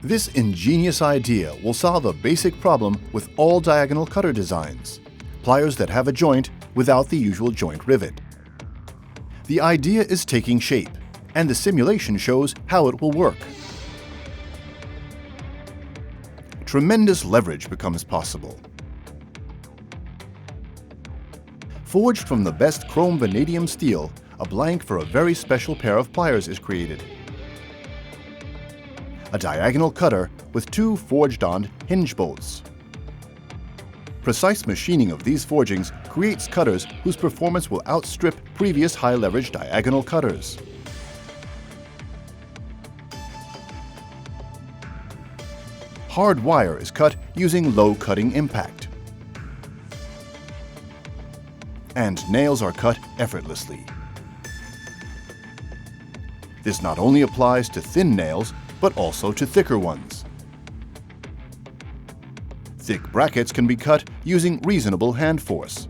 This ingenious idea will solve a basic problem with all diagonal cutter designs, pliers that have a joint without the usual joint rivet. The idea is taking shape, and the simulation shows how it will work. Tremendous leverage becomes possible. Forged from the best chrome vanadium steel, a blank for a very special pair of pliers is created. A diagonal cutter with two forged-on hinge bolts. Precise machining of these forgings creates cutters whose performance will outstrip previous high-leverage diagonal cutters. Hard wire is cut using low cutting impact. And nails are cut effortlessly. This not only applies to thin nails, but also to thicker ones. Thick brackets can be cut using reasonable hand force.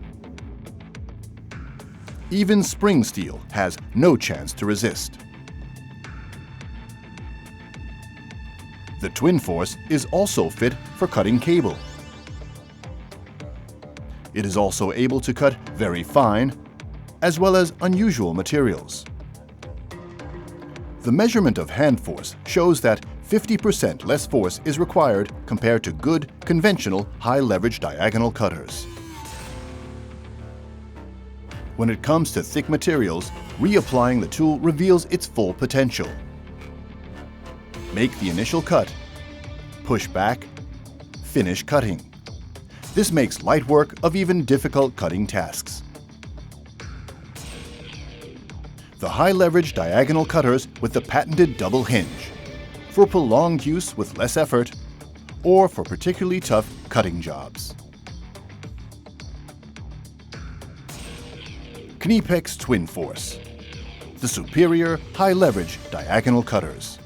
Even spring steel has no chance to resist. The TwinForce is also fit for cutting cable. It is also able to cut very fine, as well as unusual materials. The measurement of hand force shows that 50% less force is required compared to good, conventional, high-leverage diagonal cutters. When it comes to thick materials, reapplying the tool reveals its full potential. Make the initial cut, push back, finish cutting. This makes light work of even difficult cutting tasks. The high-leverage diagonal cutters with the patented double hinge, for prolonged use with less effort, or for particularly tough cutting jobs. KNIPEX TwinForce, the superior high-leverage diagonal cutters.